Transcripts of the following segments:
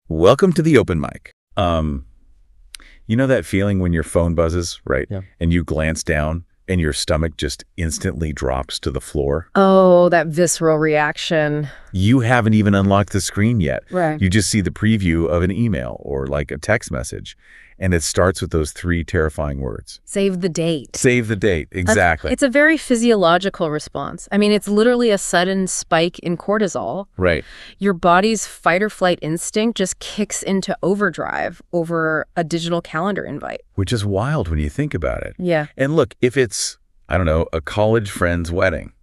Welcome to the open mic. You know that feeling when your phone buzzes, right? Yeah. And you glance down and your stomach just instantly drops to the floor? Oh, that visceral reaction. You haven't even unlocked the screen yet. Right. You just see the preview of an email or like a text message. And it starts with those three terrifying words. Save the date. Save the date. Exactly. It's a very physiological response. I mean, it's literally a sudden spike in cortisol. Right. Your body's fight or flight instinct just kicks into overdrive over a digital calendar invite. Which is wild when you think about it. Yeah. And look, if it's, I don't know, a college friend's wedding,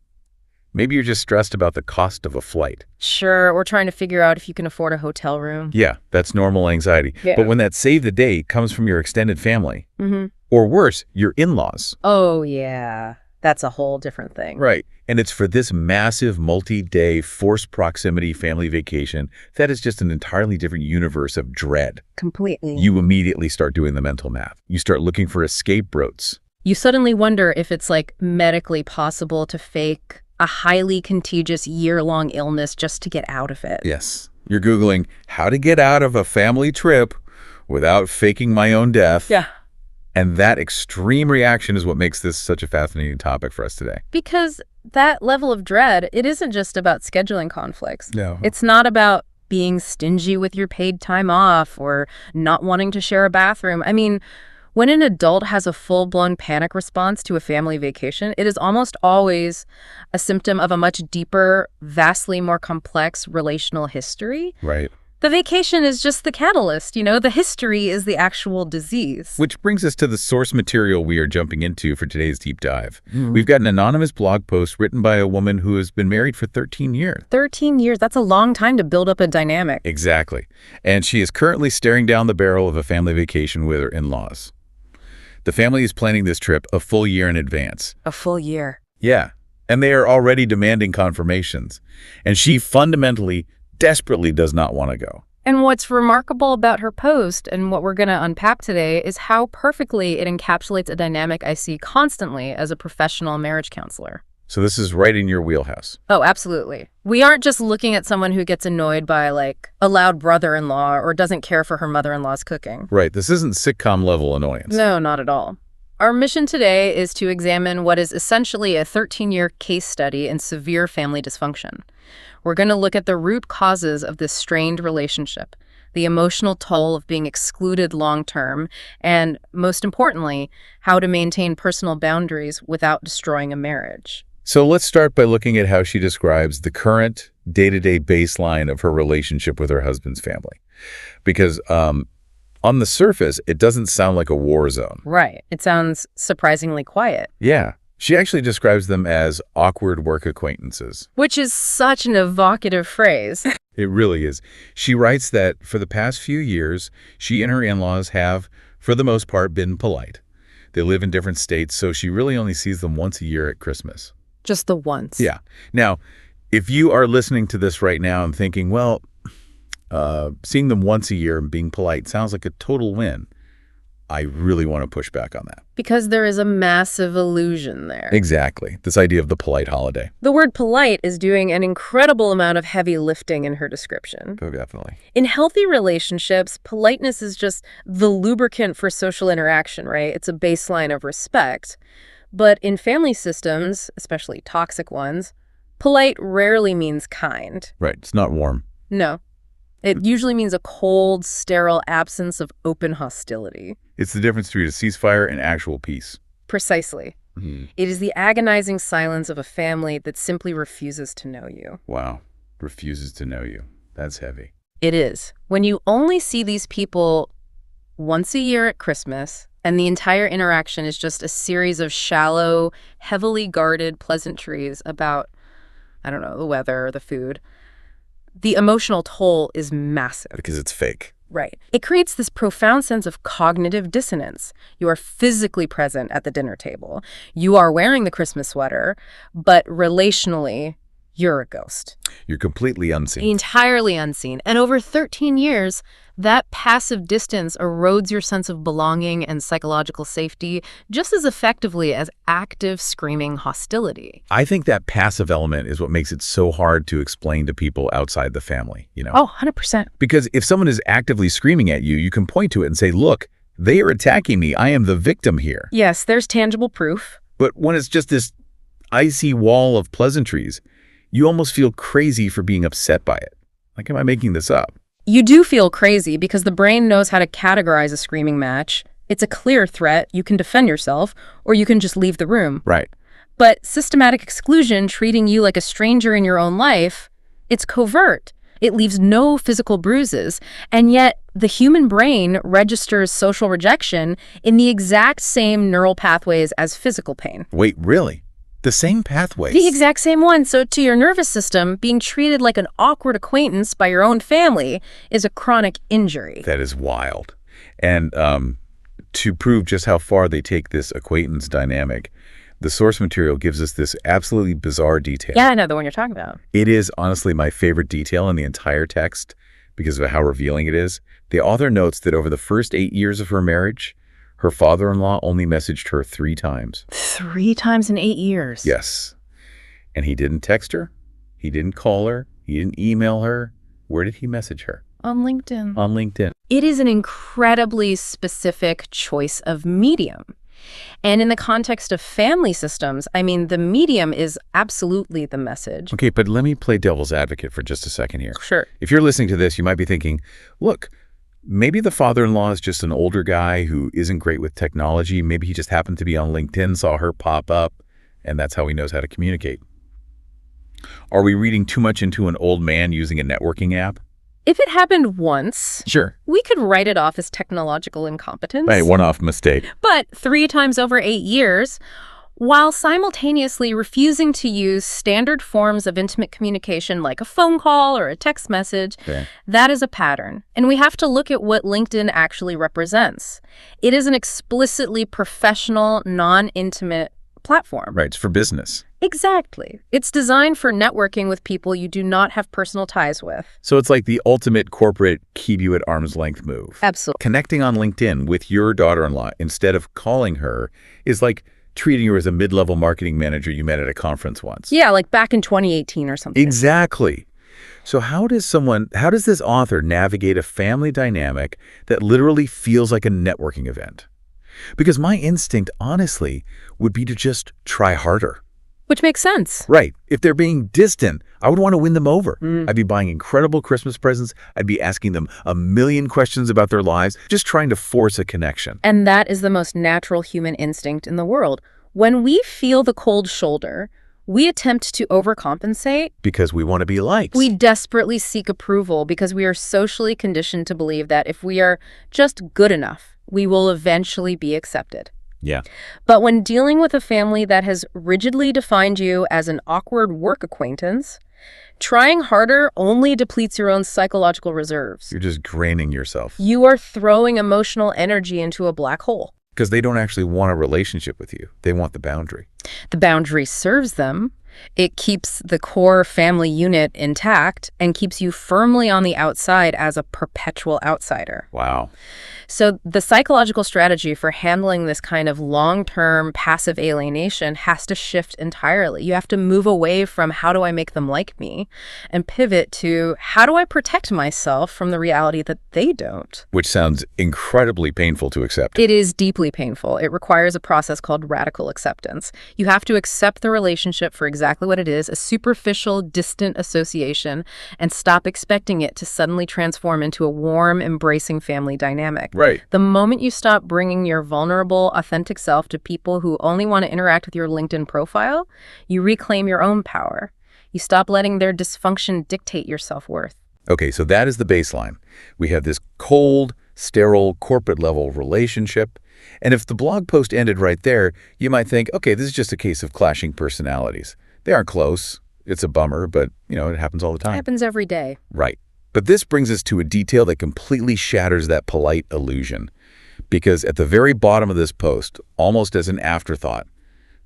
maybe you're just stressed about the cost of a flight. Sure, we're trying to figure out if you can afford a hotel room. Yeah, that's normal anxiety. Yeah. But when that save the date comes from your extended family, Mm-hmm. or worse, your in-laws. Oh, yeah. That's a whole different thing. Right. And it's for this massive multi-day forced proximity family vacation that is just an entirely different universe of dread. Completely. You immediately start doing the mental math. You start looking for escape routes. You suddenly wonder if it's like medically possible to fake a highly contagious year-long illness just to get out of it. Yes. You're Googling how to get out of a family trip without faking my own death. Yeah. And that extreme reaction is what makes this such a fascinating topic for us today. Because that level of dread, it isn't just about scheduling conflicts. No. It's not about being stingy with your paid time off or not wanting to share a bathroom. I mean, when an adult has a full-blown panic response to a family vacation, it is almost always a symptom of a much deeper, vastly more complex relational history. Right. The vacation is just the catalyst, the history is the actual disease. Which brings us to the source material we are jumping into for today's deep dive. Mm. We've got an anonymous blog post written by a woman who has been married for 13 years. 13 years, that's a long time to build up a dynamic. Exactly. And she is currently staring down the barrel of a family vacation with her in-laws. The family is planning this trip a full year in advance. A full year. Yeah. And they are already demanding confirmations. And she fundamentally, desperately does not want to go. And what's remarkable about her post, and what we're going to unpack today, is how perfectly it encapsulates a dynamic I see constantly as a professional marriage counselor. So this is right in your wheelhouse. Oh, absolutely. We aren't just looking at someone who gets annoyed by, like, a loud brother-in-law or doesn't care for her mother-in-law's cooking. Right. This isn't sitcom-level annoyance. No, not at all. Our mission today is to examine what is essentially a 13-year case study in severe family dysfunction. We're going to look at the root causes of this strained relationship, the emotional toll of being excluded long-term, and, most importantly, how to maintain personal boundaries without destroying a marriage. So let's start by looking at how she describes the current day-to-day baseline of her relationship with her husband's family. Because on the surface, it doesn't sound like a war zone. Right. It sounds surprisingly quiet. Yeah. She actually describes them as awkward work acquaintances. Which is such an evocative phrase. It really is. She writes that for the past few years, she and her in-laws have, for the most part, been polite. They live in different states, so she really only sees them once a year at Christmas. Just the once. Yeah. Now, if you are listening to this right now and thinking, well, seeing them once a year and being polite sounds like a total win, I really want to push back on that. Because there is a massive illusion there. Exactly. This idea of the polite holiday. The word polite is doing an incredible amount of heavy lifting in her description. Oh, definitely. In healthy relationships, politeness is just the lubricant for social interaction, right? It's a baseline of respect. But in family systems, especially toxic ones, polite rarely means kind. Right. It's not warm. No. It usually means a cold, sterile absence of open hostility. It's the difference between a ceasefire and actual peace. Precisely. Mm-hmm. It is the agonizing silence of a family that simply refuses to know you. Wow. Refuses to know you. That's heavy. It is. When you only see these people once a year at Christmas, and the entire interaction is just a series of shallow, heavily guarded pleasantries about, I don't know, the weather or the food, the emotional toll is massive. Because it's fake. Right. It creates this profound sense of cognitive dissonance. You are physically present at the dinner table. You are wearing the Christmas sweater, but relationally, you're a ghost. You're completely unseen. Entirely unseen. And over 13 years, that passive distance erodes your sense of belonging and psychological safety just as effectively as active, screaming hostility. I think that passive element is what makes it so hard to explain to people outside the family, Oh, 100%. Because if someone is actively screaming at you, you can point to it and say, look, they are attacking me. I am the victim here. Yes, there's tangible proof. But when it's just this icy wall of pleasantries, you almost feel crazy for being upset by it. Like, am I making this up? You do feel crazy because the brain knows how to categorize a screaming match. It's a clear threat. You can defend yourself, or you can just leave the room. Right. But systematic exclusion, treating you like a stranger in your own life, it's covert. It leaves no physical bruises. And yet, the human brain registers social rejection in the exact same neural pathways as physical pain. Wait, really? The same pathways? The exact same one. So to your nervous system, being treated like an awkward acquaintance by your own family is a chronic injury. That is wild. And to prove just how far they take this acquaintance dynamic, the source material gives us this absolutely bizarre detail. Yeah, I know the one you're talking about. It is honestly my favorite detail in the entire text because of how revealing it is. The author notes that over the first 8 years of her marriage, her father-in-law only messaged her 3 times. 3 times in 8 years? Yes. And he didn't text her. He didn't call her. He didn't email her. Where did he message her? On LinkedIn. On LinkedIn. It is an incredibly specific choice of medium. And in the context of family systems, I mean, the medium is absolutely the message. Okay, but let me play devil's advocate for just a second here. Sure. If you're listening to this, you might be thinking, look, maybe the father-in-law is just an older guy who isn't great with technology. Maybe he just happened to be on LinkedIn, saw her pop up, and that's how he knows how to communicate. Are we reading too much into an old man using a networking app? If it happened once, Sure. we could write it off as technological incompetence. Right, one-off mistake. But 3 times over 8 years, while simultaneously refusing to use standard forms of intimate communication like a phone call or a text message, Okay. that is a pattern. And we have to look at what LinkedIn actually represents. It is an explicitly professional, non-intimate platform. Right, it's for business. Exactly. It's designed for networking with people you do not have personal ties with. So it's like the ultimate corporate keep you at arm's length move. Absolutely. Connecting on LinkedIn with your daughter-in-law instead of calling her is like treating her as a mid-level marketing manager you met at a conference once. Yeah, like back in 2018 or something. Exactly. So how does this author navigate a family dynamic that literally feels like a networking event? Because my instinct, honestly, would be to just try harder. Which makes sense. Right. If they're being distant, I would want to win them over. I'd be buying incredible Christmas presents. I'd be asking them a million questions about their lives, just trying to force a connection. And that is the most natural human instinct in the world. When we feel the cold shoulder, we attempt to overcompensate. Because we want to be liked. We desperately seek approval because we are socially conditioned to believe that if we are just good enough, we will eventually be accepted. Yeah. But when dealing with a family that has rigidly defined you as an awkward work acquaintance, trying harder only depletes your own psychological reserves. You're just draining yourself. You are throwing emotional energy into a black hole. Because they don't actually want a relationship with you. They want the boundary. The boundary serves them. It keeps the core family unit intact and keeps you firmly on the outside as a perpetual outsider. Wow. So the psychological strategy for handling this kind of long-term passive alienation has to shift entirely. You have to move away from how do I make them like me and pivot to how do I protect myself from the reality that they don't. Which sounds incredibly painful to accept. It is deeply painful. It requires a process called radical acceptance. You have to accept the relationship for exactly what it is, a superficial, distant association, and stop expecting it to suddenly transform into a warm, embracing family dynamic. Right. The moment you stop bringing your vulnerable, authentic self to people who only want to interact with your LinkedIn profile, you reclaim your own power. You stop letting their dysfunction dictate your self-worth. Okay, so that is the baseline. We have this cold, sterile, corporate-level relationship. And if the blog post ended right there, you might think, okay, this is just a case of clashing personalities. They aren't close. It's a bummer, but, it happens all the time. It happens every day. Right. But this brings us to a detail that completely shatters that polite illusion. Because at the very bottom of this post, almost as an afterthought,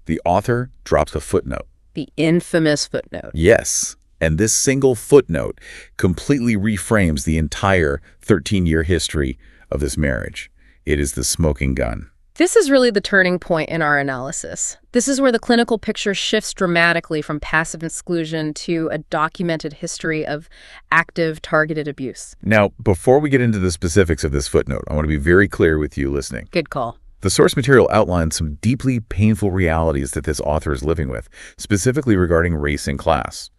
the author drops a footnote. The infamous footnote. Yes. And this single footnote completely reframes the entire 13-year history of this marriage. It is the smoking gun. This is really the turning point in our analysis. This is where the clinical picture shifts dramatically from passive exclusion to a documented history of active, targeted abuse. Now, before we get into the specifics of this footnote, I want to be very clear with you listening. Good call. The source material outlines some deeply painful realities that this author is living with, specifically regarding race and class.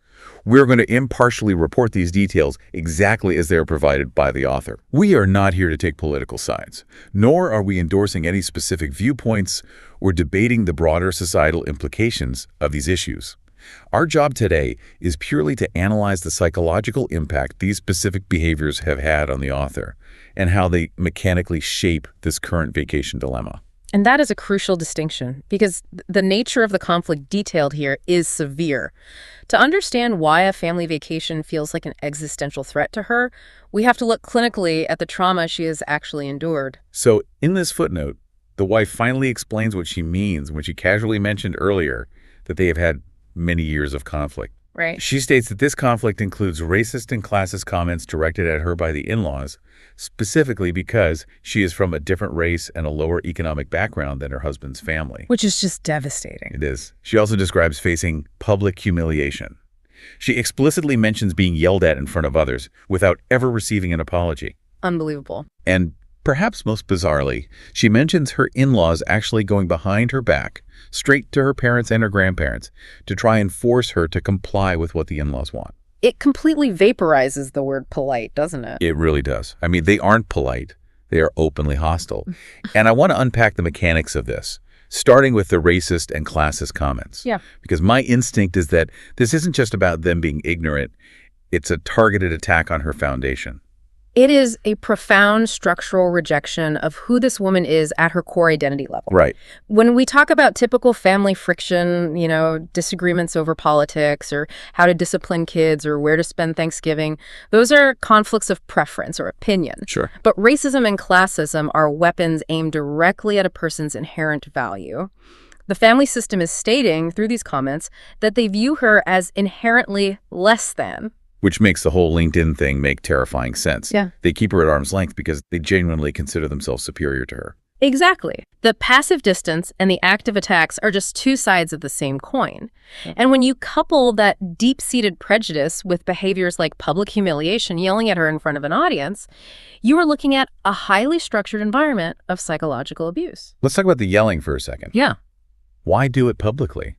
We're going to impartially report these details exactly as they are provided by the author. We are not here to take political sides, nor are we endorsing any specific viewpoints or debating the broader societal implications of these issues. Our job today is purely to analyze the psychological impact these specific behaviors have had on the author and how they mechanically shape this current vacation dilemma. And that is a crucial distinction because the nature of the conflict detailed here is severe. To understand why a family vacation feels like an existential threat to her, we have to look clinically at the trauma she has actually endured. So in this footnote, the wife finally explains what she means when she casually mentioned earlier that they have had many years of conflict. Right. She states that this conflict includes racist and classist comments directed at her by the in-laws, specifically because she is from a different race and a lower economic background than her husband's family. Which is just devastating. It is. She also describes facing public humiliation. She explicitly mentions being yelled at in front of others without ever receiving an apology. Unbelievable. And perhaps most bizarrely, she mentions her in-laws actually going behind her back, straight to her parents and her grandparents, to try and force her to comply with what the in-laws want. It completely vaporizes the word polite, doesn't it? It really does. I mean, they aren't polite. They are openly hostile. And I want to unpack the mechanics of this, starting with the racist and classist comments. Yeah. Because my instinct is that this isn't just about them being ignorant. It's a targeted attack on her foundation. It is a profound structural rejection of who this woman is at her core identity level. Right. When we talk about typical family friction, disagreements over politics or how to discipline kids or where to spend Thanksgiving, those are conflicts of preference or opinion. Sure. But racism and classism are weapons aimed directly at a person's inherent value. The family system is stating through these comments that they view her as inherently less than. Which makes the whole LinkedIn thing make terrifying sense. Yeah. They keep her at arm's length because they genuinely consider themselves superior to her. Exactly. The passive distance and the active attacks are just two sides of the same coin. And when you couple that deep-seated prejudice with behaviors like public humiliation, yelling at her in front of an audience, you are looking at a highly structured environment of psychological abuse. Let's talk about the yelling for a second. Yeah. Why do it publicly?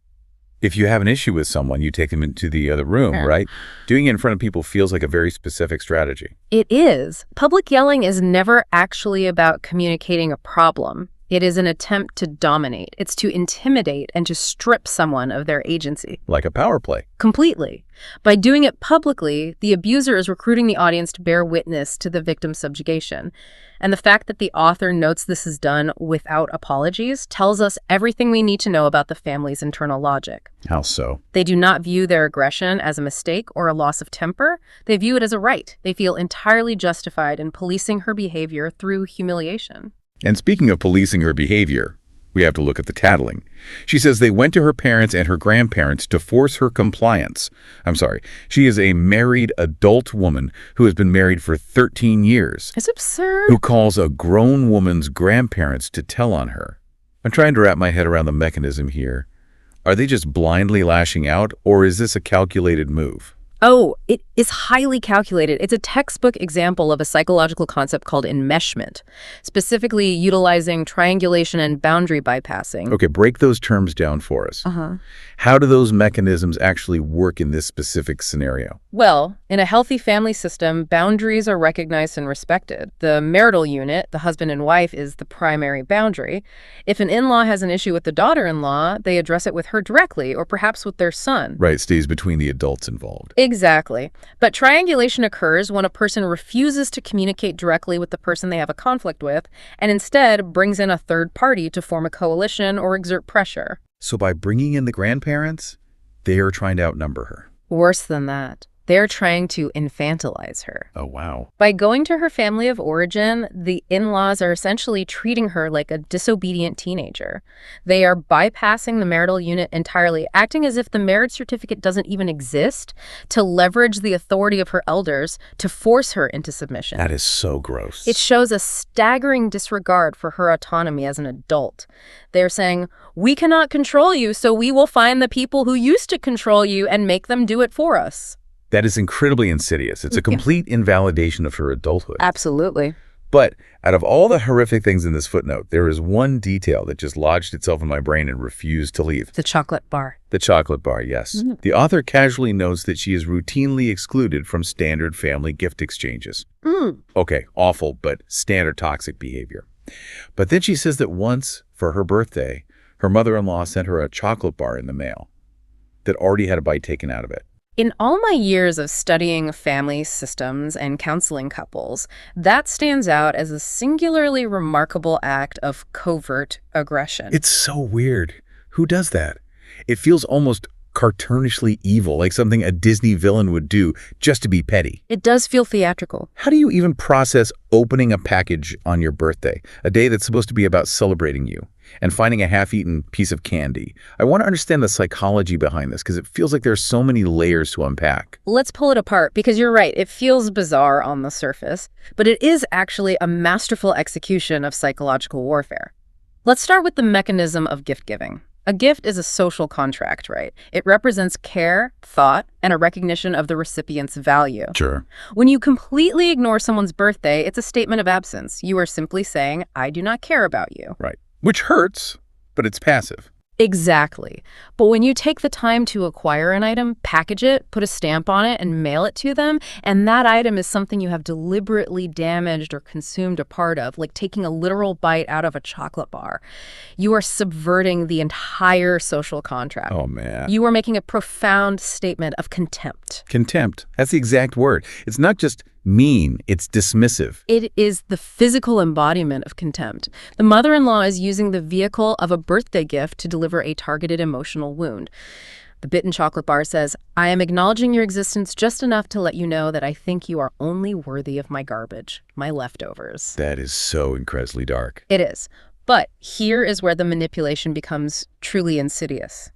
If you have an issue with someone, you take them into the other room, right? Doing it in front of people feels like a very specific strategy. It is. Public yelling is never actually about communicating a problem. It is an attempt to dominate. It's to intimidate and to strip someone of their agency. Like a power play. Completely. By doing it publicly, the abuser is recruiting the audience to bear witness to the victim's subjugation. And the fact that the author notes this is done without apologies tells us everything we need to know about the family's internal logic. How so? They do not view their aggression as a mistake or a loss of temper. They view it as a right. They feel entirely justified in policing her behavior through humiliation. And speaking of policing her behavior, we have to look at the tattling. She says they went to her parents and her grandparents to force her compliance. She is a married adult woman who has been married for 13 years. It's absurd. Who calls a grown woman's grandparents to tell on her. I'm trying to wrap my head around the mechanism here. Are they just blindly lashing out, or is this a calculated move? Oh, it is highly calculated. It's a textbook example of a psychological concept called enmeshment, specifically utilizing triangulation and boundary bypassing. Okay, break those terms down for us. How do those mechanisms actually work in this specific scenario? Well, in a healthy family system, boundaries are recognized and respected. The marital unit, the husband and wife, is the primary boundary. If an in-law has an issue with the daughter-in-law, they address it with her directly or perhaps with their son. Right, stays between the adults involved. Exactly. But triangulation occurs when a person refuses to communicate directly with the person they have a conflict with and instead brings in a third party to form a coalition or exert pressure. So by bringing in the grandparents, they are trying to outnumber her. Worse than that. They're trying to infantilize her. Oh, wow. By going to her family of origin, the in-laws are essentially treating her like a disobedient teenager. They are bypassing the marital unit entirely, acting as if the marriage certificate doesn't even exist, to leverage the authority of her elders to force her into submission. That is so gross. It shows a staggering disregard for her autonomy as an adult. They're saying, we cannot control you, so we will find the people who used to control you and make them do it for us. That is incredibly insidious. It's a complete invalidation of her adulthood. Absolutely. But out of all the horrific things in this footnote, there is one detail that just lodged itself in my brain and refused to leave. The chocolate bar. The chocolate bar, yes. The author casually notes that she is routinely excluded from standard family gift exchanges. Okay, awful, but standard toxic behavior. But then she says that once, for her birthday, her mother-in-law sent her a chocolate bar in the mail that already had a bite taken out of it. In all my years of studying family systems and counseling couples, that stands out as a singularly remarkable act of covert aggression. It's so weird. Who does that? It feels almost cartoonishly evil, like something a Disney villain would do just to be petty. It does feel theatrical. How do you even process opening a package on your birthday, a day that's supposed to be about celebrating you, and finding a half-eaten piece of candy? I want to understand the psychology behind this because it feels like there's so many layers to unpack. Let's pull it apart because you're right, it feels bizarre on the surface, but it is actually a masterful execution of psychological warfare. Let's start with the mechanism of gift giving. A gift is a social contract, right? It represents care, thought, and a recognition of the recipient's value. Sure. When you completely ignore someone's birthday, it's a statement of absence. You are simply saying, I do not care about you. Right. Which hurts, but it's passive. Exactly. But when you take the time to acquire an item, package it, put a stamp on it, and mail it to them, and that item is something you have deliberately damaged or consumed a part of, like taking a literal bite out of a chocolate bar, you are subverting the entire social contract. Oh, man. You are making a profound statement of contempt. Contempt. That's the exact word. It's not just mean, it's dismissive. It is the physical embodiment of contempt. The mother-in-law is using the vehicle of a birthday gift to deliver a targeted emotional wound. The bitten chocolate bar says, I am acknowledging your existence just enough to let you know that I think you are only worthy of my garbage, my leftovers. That is so incredibly dark. It is. But here is where the manipulation becomes truly insidious.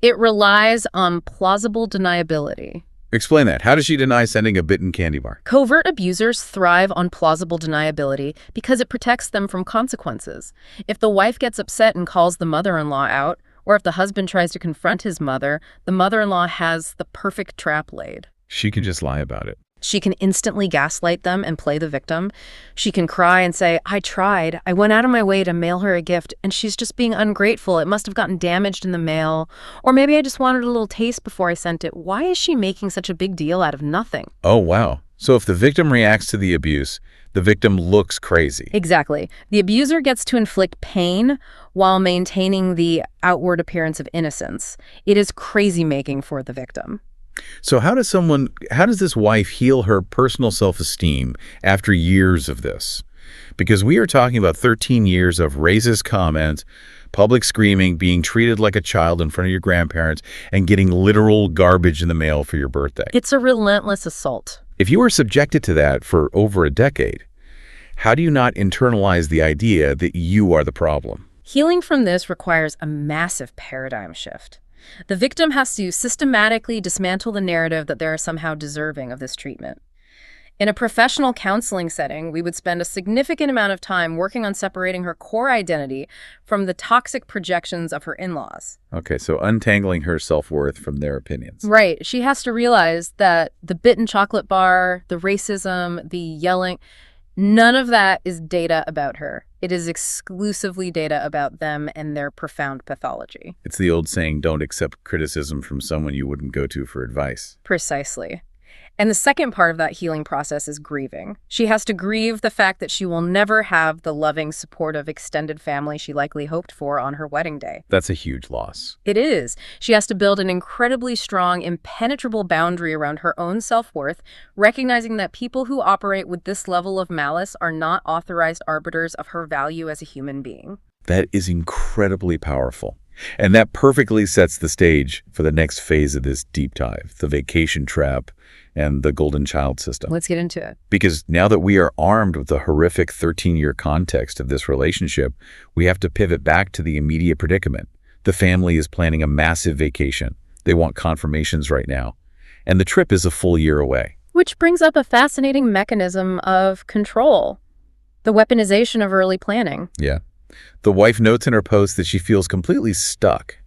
It relies on plausible deniability. Explain that. How does she deny sending a bitten candy bar? Covert abusers thrive on plausible deniability because it protects them from consequences. If the wife gets upset and calls the mother-in-law out, or if the husband tries to confront his mother, the mother-in-law has the perfect trap laid. She can just lie about it. She can instantly gaslight them and play the victim. She can cry and say, I tried. I went out of my way to mail her a gift, and she's just being ungrateful. It must have gotten damaged in the mail. Or maybe I just wanted a little taste before I sent it. Why is she making such a big deal out of nothing? Oh, wow. So if the victim reacts to the abuse, the victim looks crazy. Exactly. The abuser gets to inflict pain while maintaining the outward appearance of innocence. It is crazy-making for the victim. So how does this wife heal her personal self-esteem after years of this? Because we are talking about 13 years of racist comments, public screaming, being treated like a child in front of your grandparents, and getting literal garbage in the mail for your birthday. It's a relentless assault. If you were subjected to that for over a decade, how do you not internalize the idea that you are the problem? Healing from this requires a massive paradigm shift. The victim has to systematically dismantle the narrative that they are somehow deserving of this treatment. In a professional counseling setting, we would spend a significant amount of time working on separating her core identity from the toxic projections of her in-laws. Okay, so untangling her self-worth from their opinions. Right. She has to realize that the bitten chocolate bar, the racism, the yelling, none of that is data about her. It is exclusively data about them and their profound pathology. It's the old saying, don't accept criticism from someone you wouldn't go to for advice. Precisely. And the second part of that healing process is grieving. She has to grieve the fact that she will never have the loving, supportive, extended family she likely hoped for on her wedding day. That's a huge loss. It is. She has to build an incredibly strong, impenetrable boundary around her own self-worth, recognizing that people who operate with this level of malice are not authorized arbiters of her value as a human being. That is incredibly powerful. And that perfectly sets the stage for the next phase of this deep dive, the vacation trap and the golden child system. Let's get into it. Because now that we are armed with the horrific 13-year context of this relationship, we have to pivot back to the immediate predicament. The family is planning a massive vacation. They want confirmations right now. And the trip is a full year away. Which brings up a fascinating mechanism of control, the weaponization of early planning. Yeah. The wife notes in her post that she feels completely stuck.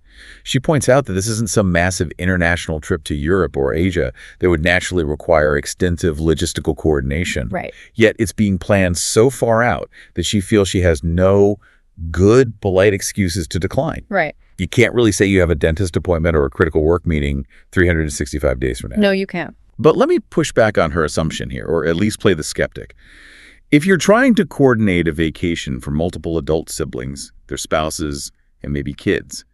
She points out that this isn't some massive international trip to Europe or Asia that would naturally require extensive logistical coordination. Right. Yet it's being planned so far out that she feels she has no good, polite excuses to decline. Right. You can't really say you have a dentist appointment or a critical work meeting 365 days from now. No, you can't. But let me push back on her assumption here, or at least play the skeptic. If you're trying to coordinate a vacation for multiple adult siblings, their spouses, and maybe kids,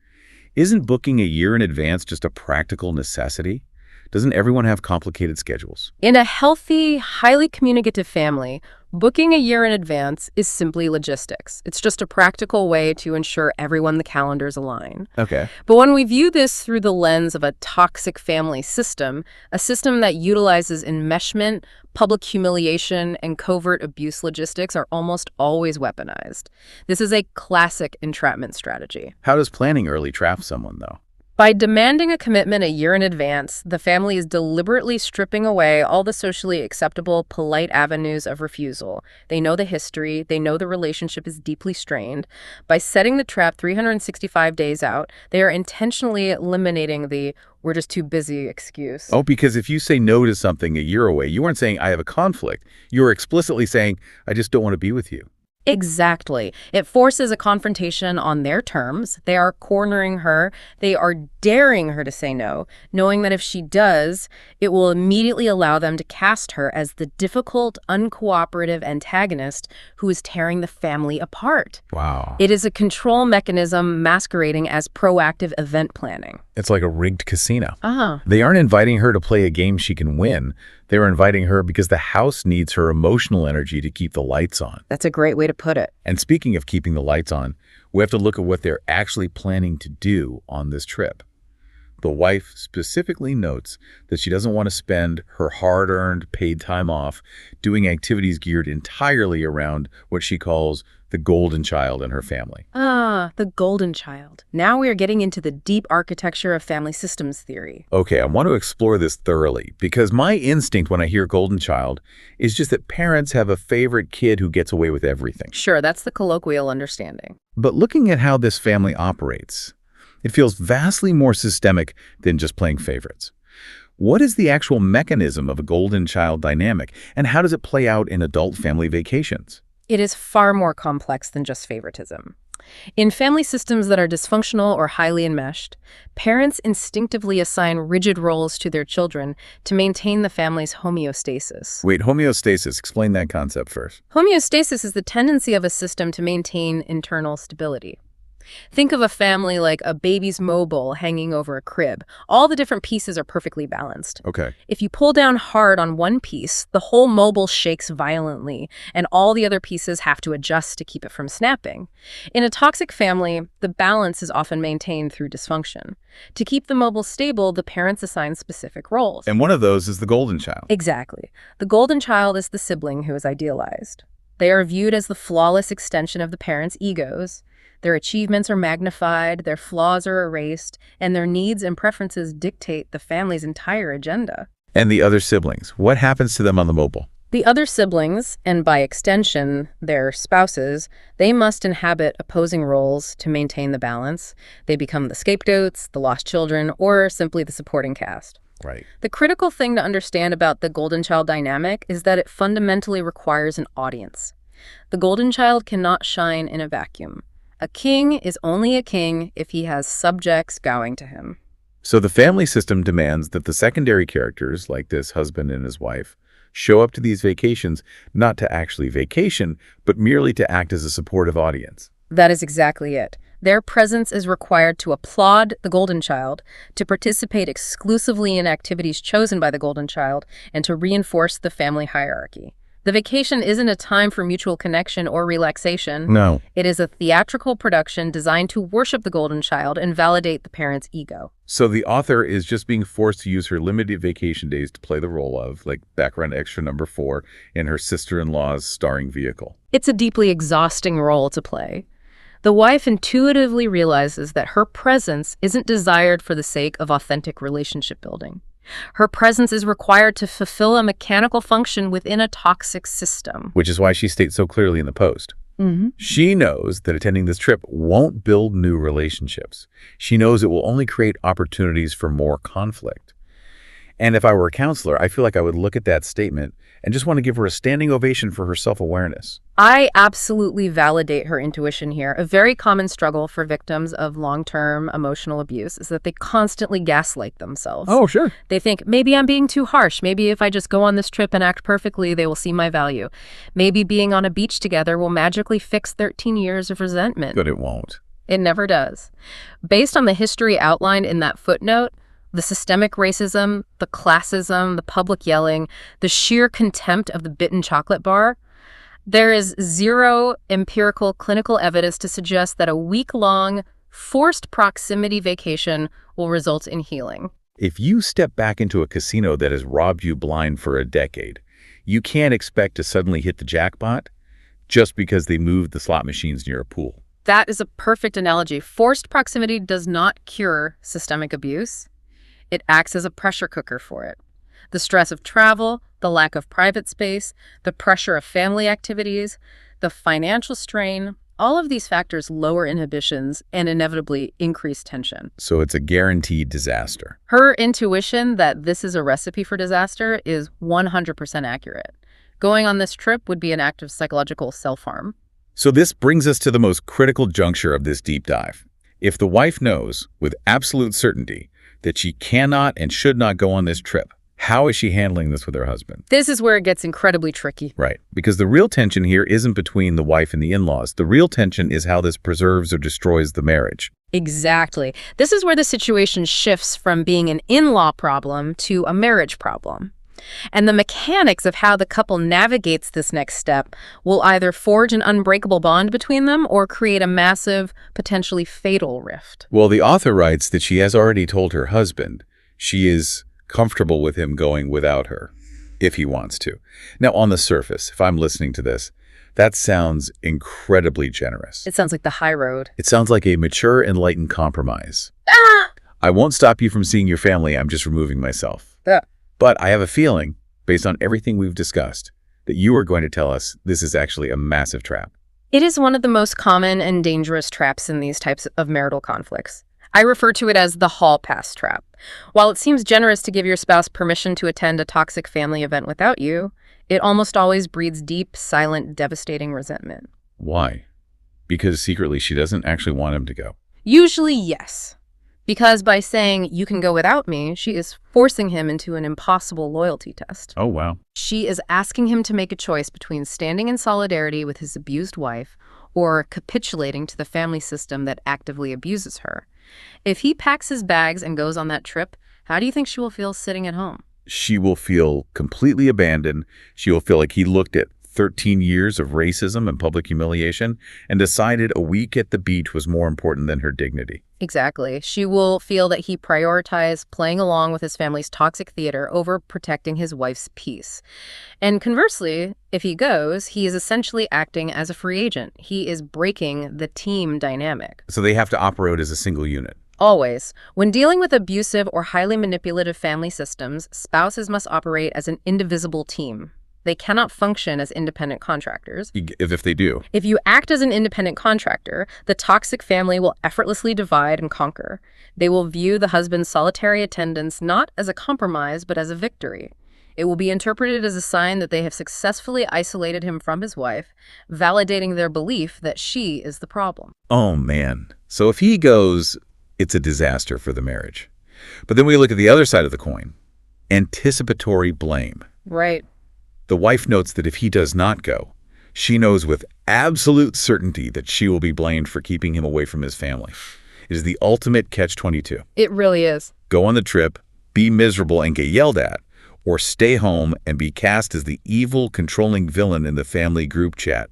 isn't booking a year in advance just a practical necessity? Doesn't everyone have complicated schedules? In a healthy, highly communicative family, booking a year in advance is simply logistics. It's just a practical way to ensure everyone the calendars align. Okay. But when we view this through the lens of a toxic family system, a system that utilizes enmeshment, public humiliation, and covert abuse logistics are almost always weaponized. This is a classic entrapment strategy. How does planning early trap someone, though? By demanding a commitment a year in advance, the family is deliberately stripping away all the socially acceptable, polite avenues of refusal. They know the history. They know the relationship is deeply strained. By setting the trap 365 days out, they are intentionally eliminating the "we're just too busy" excuse. Oh, because if you say no to something a year away, you aren't saying I have a conflict. You are explicitly saying, I just don't want to be with you. Exactly. It forces a confrontation on their terms. They are cornering her. They are daring her to say no, knowing that if she does, it will immediately allow them to cast her as the difficult, uncooperative antagonist who is tearing the family apart. Wow. It is a control mechanism masquerading as proactive event planning. It's like a rigged casino. Ah. They aren't inviting her to play a game she can win. They're inviting her because the house needs her emotional energy to keep the lights on. That's a great way to put it. And speaking of keeping the lights on, we have to look at what they're actually planning to do on this trip. The wife specifically notes that she doesn't want to spend her hard-earned paid time off doing activities geared entirely around what she calls the golden child and her family. Ah, the golden child. Now we are getting into the deep architecture of family systems theory. Okay, I want to explore this thoroughly because my instinct when I hear golden child is just that parents have a favorite kid who gets away with everything. Sure, that's the colloquial understanding. But looking at how this family operates, it feels vastly more systemic than just playing favorites. What is the actual mechanism of a golden child dynamic, and how does it play out in adult family vacations? It is far more complex than just favoritism. In family systems that are dysfunctional or highly enmeshed, parents instinctively assign rigid roles to their children to maintain the family's homeostasis. Wait, homeostasis, explain that concept first. Homeostasis is the tendency of a system to maintain internal stability. Think of a family like a baby's mobile hanging over a crib. All the different pieces are perfectly balanced. Okay. If you pull down hard on one piece, the whole mobile shakes violently, and all the other pieces have to adjust to keep it from snapping. In a toxic family, the balance is often maintained through dysfunction. To keep the mobile stable, the parents assign specific roles. And one of those is the golden child. Exactly. The golden child is the sibling who is idealized. They are viewed as the flawless extension of the parents' egos. Their achievements are magnified, their flaws are erased, and their needs and preferences dictate the family's entire agenda. And the other siblings, what happens to them on the mobile? The other siblings, and by extension, their spouses, they must inhabit opposing roles to maintain the balance. They become the scapegoats, the lost children, or simply the supporting cast. Right. The critical thing to understand about the golden child dynamic is that it fundamentally requires an audience. The golden child cannot shine in a vacuum. A king is only a king if he has subjects bowing to him. So the family system demands that the secondary characters, like this husband and his wife, show up to these vacations not to actually vacation, but merely to act as a supportive audience. That is exactly it. Their presence is required to applaud the golden child, to participate exclusively in activities chosen by the golden child, and to reinforce the family hierarchy. The vacation isn't a time for mutual connection or relaxation. No. It is a theatrical production designed to worship the golden child and validate the parent's ego. So the author is just being forced to use her limited vacation days to play the role of, like, background extra number 4 in her sister-in-law's starring vehicle. It's a deeply exhausting role to play. The wife intuitively realizes that her presence isn't desired for the sake of authentic relationship building. Her presence is required to fulfill a mechanical function within a toxic system. Which is why she states so clearly in the post. She knows that attending this trip won't build new relationships. She knows it will only create opportunities for more conflict. And if I were a counselor, I feel like I would look at that statement and just want to give her a standing ovation for her self-awareness. I absolutely validate her intuition here. A very common struggle for victims of long-term emotional abuse is that they constantly gaslight themselves. Oh, sure. They think, maybe I'm being too harsh. Maybe if I just go on this trip and act perfectly, they will see my value. Maybe being on a beach together will magically fix 13 years of resentment. But it won't. It never does. Based on the history outlined in that footnote, the systemic racism, the classism, the public yelling, the sheer contempt of the bitten chocolate bar, there is zero empirical clinical evidence to suggest that a week-long, forced proximity vacation will result in healing. If you step back into a casino that has robbed you blind for a decade, you can't expect to suddenly hit the jackpot just because they moved the slot machines near a pool. That is a perfect analogy. Forced proximity does not cure systemic abuse. It acts as a pressure cooker for it. The stress of travel, the lack of private space, the pressure of family activities, the financial strain, all of these factors lower inhibitions and inevitably increase tension. So it's a guaranteed disaster. Her intuition that this is a recipe for disaster is 100% accurate. Going on this trip would be an act of psychological self-harm. So this brings us to the most critical juncture of this deep dive. If the wife knows with absolute certainty that she cannot and should not go on this trip, how is she handling this with her husband? This is where it gets incredibly tricky. Right, because the real tension here isn't between the wife and the in-laws. The real tension is how this preserves or destroys the marriage. Exactly. This is where the situation shifts from being an in-law problem to a marriage problem. And the mechanics of how the couple navigates this next step will either forge an unbreakable bond between them or create a massive, potentially fatal rift. Well, the author writes that she has already told her husband she is comfortable with him going without her, if he wants to. Now, on the surface, if I'm listening to this, that sounds incredibly generous. It sounds like the high road. It sounds like a mature, enlightened compromise. Ah! I won't stop you from seeing your family. I'm just removing myself. Yeah. But I have a feeling, based on everything we've discussed, that you are going to tell us this is actually a massive trap. It is one of the most common and dangerous traps in these types of marital conflicts. I refer to it as the hall pass trap. While it seems generous to give your spouse permission to attend a toxic family event without you, it almost always breeds deep, silent, devastating resentment. Why? Because secretly she doesn't actually want him to go. Usually, yes. Because by saying, you can go without me, she is forcing him into an impossible loyalty test. Oh, wow. She is asking him to make a choice between standing in solidarity with his abused wife or capitulating to the family system that actively abuses her. If he packs his bags and goes on that trip, how do you think she will feel sitting at home? She will feel completely abandoned. She will feel like he looked at 13 years of racism and public humiliation and decided a week at the beach was more important than her dignity. Exactly. She will feel that he prioritized playing along with his family's toxic theater over protecting his wife's peace. And conversely, if he goes, he is essentially acting as a free agent. He is breaking the team dynamic. So they have to operate as a single unit. Always. When dealing with abusive or highly manipulative family systems, spouses must operate as an indivisible team. They cannot function as independent contractors. If they do. If you act as an independent contractor, the toxic family will effortlessly divide and conquer. They will view the husband's solitary attendance not as a compromise, but as a victory. It will be interpreted as a sign that they have successfully isolated him from his wife, validating their belief that she is the problem. Oh, man. So if he goes, it's a disaster for the marriage. But then we look at the other side of the coin. Anticipatory blame. Right. The wife notes that if he does not go, she knows with absolute certainty that she will be blamed for keeping him away from his family. It is the ultimate catch-22. It really is. Go on the trip, be miserable, and get yelled at, or stay home and be cast as the evil, controlling villain in the family group chat.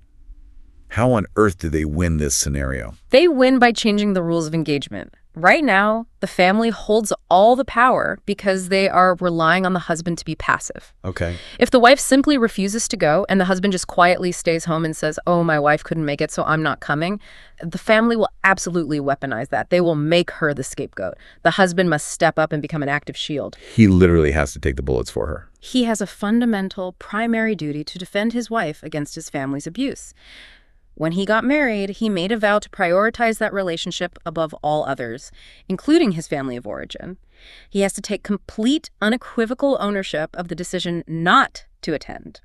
How on earth do they win this scenario? They win by changing the rules of engagement. Right now, the family holds all the power because they are relying on the husband to be passive. Okay. If the wife simply refuses to go and the husband just quietly stays home and says, "Oh, my wife couldn't make it, so I'm not coming," the family will absolutely weaponize that. They will make her the scapegoat. The husband must step up and become an active shield. He literally has to take the bullets for her. He has a fundamental, primary duty to defend his wife against his family's abuse. When he got married, he made a vow to prioritize that relationship above all others, including his family of origin. He has to take complete, unequivocal ownership of the decision not to attend.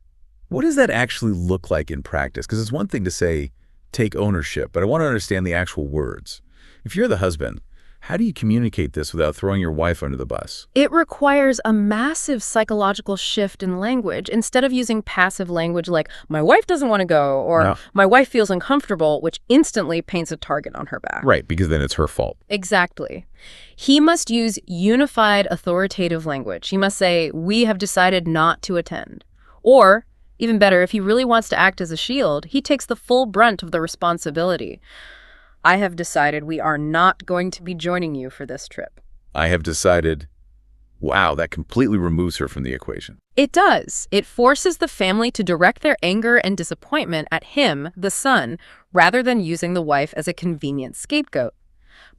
What does that actually look like in practice? Because it's one thing to say, take ownership, but I want to understand the actual words. If you're the husband, how do you communicate this without throwing your wife under the bus? It requires a massive psychological shift in language. Instead of using passive language like, "my wife doesn't want to go," or No. "my wife feels uncomfortable," which instantly paints a target on her back. Right, because then it's her fault. Exactly. He must use unified authoritative language. He must say, "we have decided not to attend." Or, even better, if he really wants to act as a shield, he takes the full brunt of the responsibility. "I have decided we are not going to be joining you for this trip." I have decided, wow, that completely removes her from the equation. It does. It forces the family to direct their anger and disappointment at him, the son, rather than using the wife as a convenient scapegoat.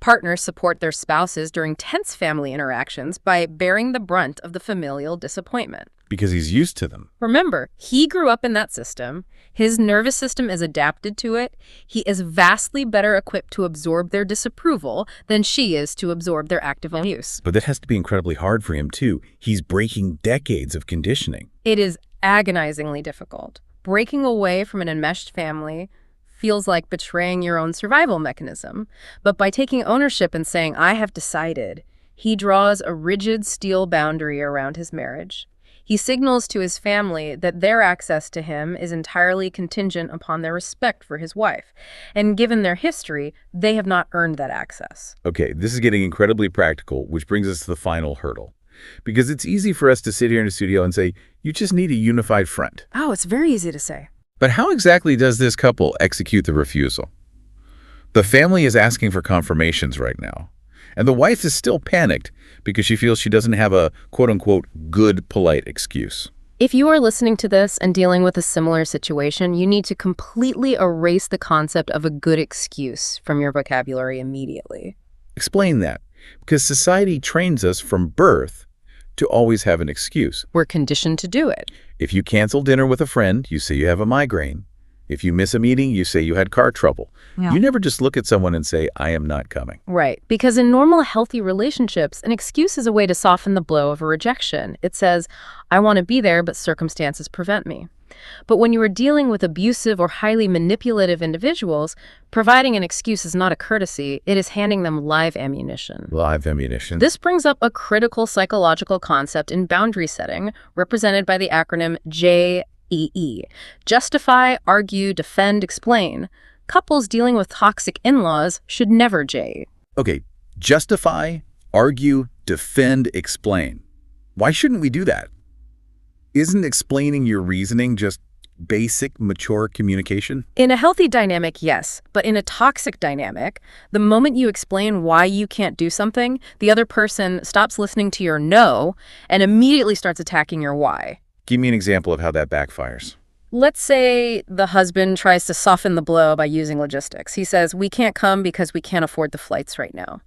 Partners support their spouses during tense family interactions by bearing the brunt of the familial disappointment. Because he's used to them. Remember, he grew up in that system. His nervous system is adapted to it. He is vastly better equipped to absorb their disapproval than she is to absorb their active abuse. But that has to be incredibly hard for him, too. He's breaking decades of conditioning. It is agonizingly difficult. Breaking away from an enmeshed family feels like betraying your own survival mechanism. But by taking ownership and saying, "I have decided," he draws a rigid steel boundary around his marriage. He signals to his family that their access to him is entirely contingent upon their respect for his wife. And given their history, they have not earned that access. Okay, this is getting incredibly practical, which brings us to the final hurdle. Because it's easy for us to sit here in the studio and say, you just need a unified front. Oh, it's very easy to say. But how exactly does this couple execute the refusal? The family is asking for confirmations right now. And the wife is still panicked because she feels she doesn't have a quote-unquote good, polite excuse. If you are listening to this and dealing with a similar situation, you need to completely erase the concept of a good excuse from your vocabulary immediately. Explain that. Because society trains us from birth to always have an excuse. We're conditioned to do it. If you cancel dinner with a friend, you say you have a migraine. If you miss a meeting, you say you had car trouble. Yeah. You never just look at someone and say, I am not coming. Right. Because in normal, healthy relationships, an excuse is a way to soften the blow of a rejection. It says, I want to be there, but circumstances prevent me. But when you are dealing with abusive or highly manipulative individuals, providing an excuse is not a courtesy. It is handing them live ammunition. Live ammunition. This brings up a critical psychological concept in boundary setting, represented by the acronym JEE. Justify, argue, defend, explain. Couples dealing with toxic in-laws should never J. Okay, justify, argue, defend, explain. Why shouldn't we do that? Isn't explaining your reasoning just basic, mature communication? In a healthy dynamic, yes. But in a toxic dynamic, the moment you explain why you can't do something, the other person stops listening to your no and immediately starts attacking your why. Give me an example of how that backfires. Let's say the husband tries to soften the blow by using logistics. He says, we can't come because we can't afford the flights right now.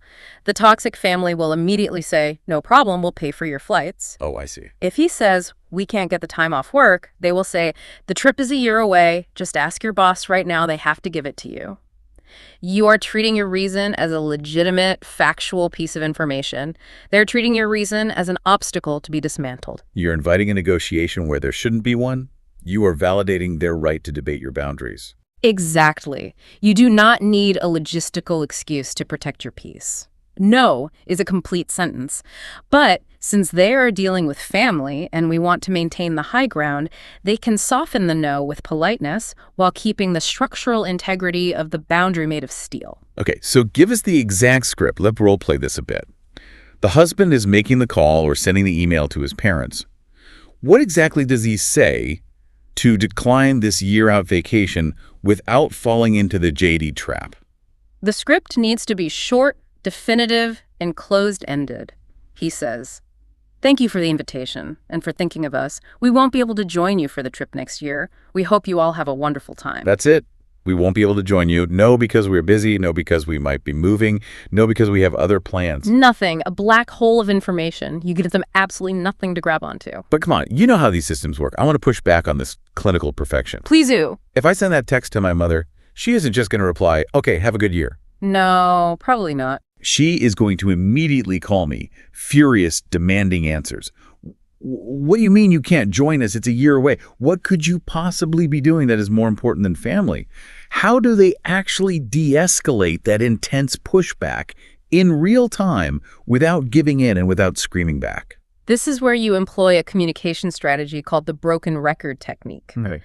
The toxic family will immediately say, no problem, we'll pay for your flights. Oh, I see. If he says, we can't get the time off work, they will say, the trip is a year away. Just ask your boss right now. They have to give it to you. You are treating your reason as a legitimate, factual piece of information. They're treating your reason as an obstacle to be dismantled. You're inviting a negotiation where there shouldn't be one. You are validating their right to debate your boundaries. Exactly. You do not need a logistical excuse to protect your peace. No is a complete sentence. But since they are dealing with family and we want to maintain the high ground, they can soften the no with politeness while keeping the structural integrity of the boundary made of steel. Okay, so give us the exact script. Let's role play this a bit. The husband is making the call or sending the email to his parents. What exactly does he say to decline this year-out vacation without falling into the JD trap? The script needs to be short, definitive, and closed-ended. He says, "Thank you for the invitation and for thinking of us. We won't be able to join you for the trip next year. We hope you all have a wonderful time." That's it. We won't be able to join you. No, because we're busy. No, because we might be moving. No, because we have other plans. Nothing. A black hole of information. You give them absolutely nothing to grab onto. But come on, you know how these systems work. I want to push back on this clinical perfection. Please do. If I send that text to my mother, she isn't just going to reply, "Okay, have a good year." No, probably not. She is going to immediately call me, furious, demanding answers. What do you mean you can't join us? It's a year away. What could you possibly be doing that is more important than family? How do they actually de-escalate that intense pushback in real time without giving in and without screaming back? This is where you employ a communication strategy called the broken record technique. Okay.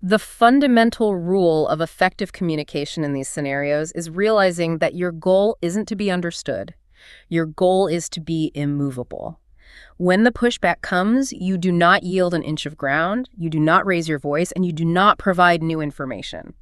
The fundamental rule of effective communication in these scenarios is realizing that your goal isn't to be understood. Your goal is to be immovable. When the pushback comes, you do not yield an inch of ground, you do not raise your voice, and you do not provide new information.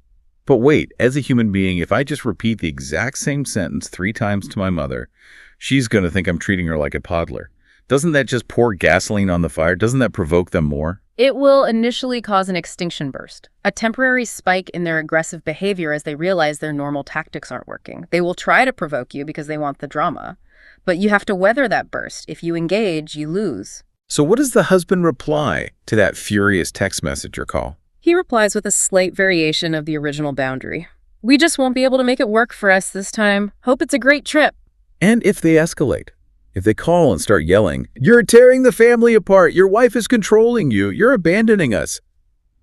But wait, as a human being, if I just repeat the exact same sentence 3 times to my mother, she's going to think I'm treating her like a toddler. Doesn't that just pour gasoline on the fire? Doesn't that provoke them more? It will initially cause an extinction burst, a temporary spike in their aggressive behavior as they realize their normal tactics aren't working. They will try to provoke you because they want the drama. But you have to weather that burst. If you engage, you lose. So what does the husband reply to that furious text message or call? He replies with a slight variation of the original boundary. "We just won't be able to make it work for us this time. Hope it's a great trip." And if they escalate, if they call and start yelling, "You're tearing the family apart. Your wife is controlling you. You're abandoning us."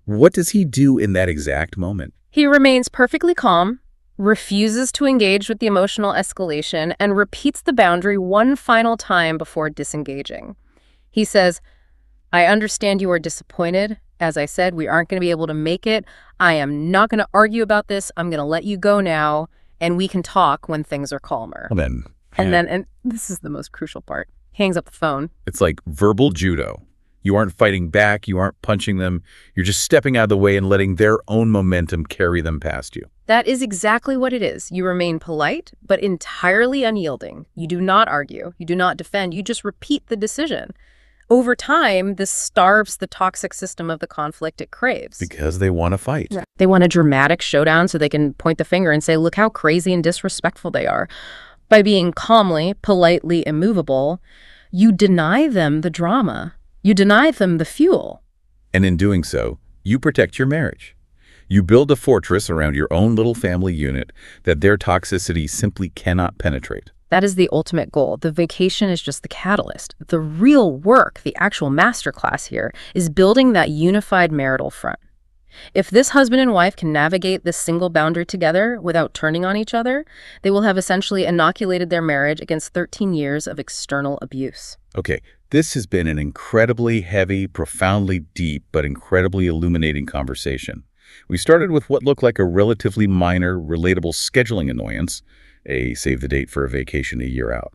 What does he do in that exact moment? He remains perfectly calm, refuses to engage with the emotional escalation, and repeats the boundary one final time before disengaging. He says, "I understand you are disappointed. As I said, we aren't going to be able to make it. I am not going to argue about this. I'm going to let you go now, and we can talk when things are calmer." And this is the most crucial part. He hangs up the phone. It's like verbal judo. You aren't fighting back. You aren't punching them. You're just stepping out of the way and letting their own momentum carry them past you. That is exactly what it is. You remain polite, but entirely unyielding. You do not argue. You do not defend. You just repeat the decision. Over time, this starves the toxic system of the conflict it craves. Because they want to fight. Yeah. They want a dramatic showdown so they can point the finger and say, "Look how crazy and disrespectful they are." By being calmly, politely immovable, you deny them the drama. You deny them the fuel. And in doing so, you protect your marriage. You build a fortress around your own little family unit that their toxicity simply cannot penetrate. That is the ultimate goal. The vacation is just the catalyst. The real work, the actual masterclass here, is building that unified marital front. If this husband and wife can navigate this single boundary together without turning on each other, they will have essentially inoculated their marriage against 13 years of external abuse. Okay, this has been an incredibly heavy, profoundly deep, but incredibly illuminating conversation. We started with what looked like a relatively minor, relatable scheduling annoyance, a save the date for a vacation a year out.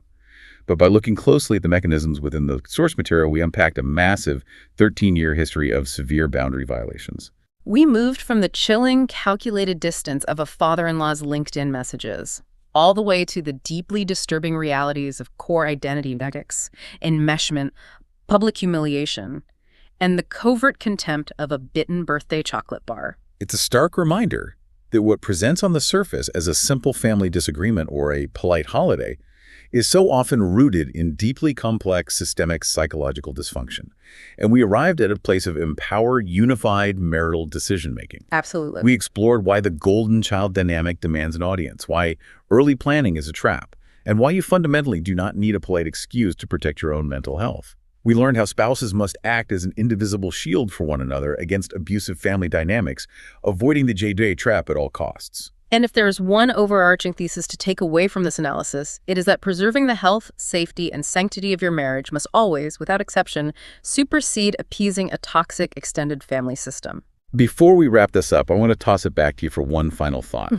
But by looking closely at the mechanisms within the source material, we unpacked a massive 13-year history of severe boundary violations. We moved from the chilling, calculated distance of a father-in-law's LinkedIn messages all the way to the deeply disturbing realities of core identity politics, enmeshment, public humiliation, and the covert contempt of a bitten birthday chocolate bar. It's a stark reminder that what presents on the surface as a simple family disagreement or a polite holiday is so often rooted in deeply complex systemic psychological dysfunction. And we arrived at a place of empowered, unified marital decision-making. Absolutely. We explored why the golden child dynamic demands an audience, why early planning is a trap, and why you fundamentally do not need a polite excuse to protect your own mental health. We learned how spouses must act as an indivisible shield for one another against abusive family dynamics, avoiding the JJ trap at all costs. And if there's one overarching thesis to take away from this analysis, it is that preserving the health, safety, and sanctity of your marriage must always, without exception, supersede appeasing a toxic extended family system. Before we wrap this up, I want to toss it back to you for one final thought.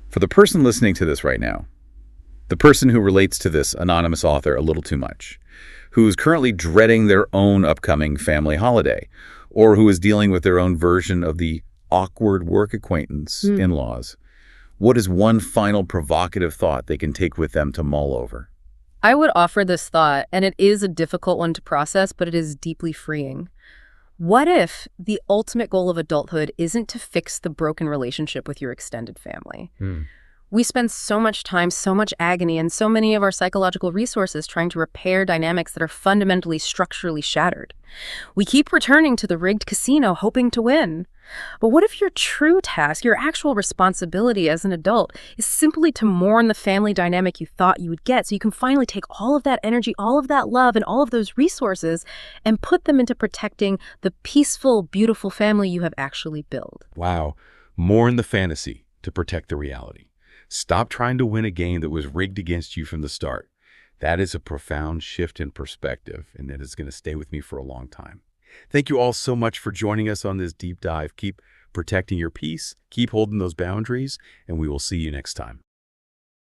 For the person listening to this right now, the person who relates to this anonymous author a little too much, who's currently dreading their own upcoming family holiday, or who is dealing with their own version of the awkward work acquaintance in-laws. What is one final provocative thought they can take with them to mull over? I would offer this thought, and it is a difficult one to process, but it is deeply freeing. What if the ultimate goal of adulthood isn't to fix the broken relationship with your extended family? We spend so much time, so much agony, and so many of our psychological resources trying to repair dynamics that are fundamentally structurally shattered. We keep returning to the rigged casino hoping to win. But what if your true task, your actual responsibility as an adult, is simply to mourn the family dynamic you thought you would get, so you can finally take all of that energy, all of that love, and all of those resources and put them into protecting the peaceful, beautiful family you have actually built? Wow. Mourn the fantasy to protect the reality. Stop trying to win a game that was rigged against you from the start. That is a profound shift in perspective, and that is going to stay with me for a long time. Thank you all so much for joining us on this deep dive. Keep protecting your peace, keep holding those boundaries, and we will see you next time.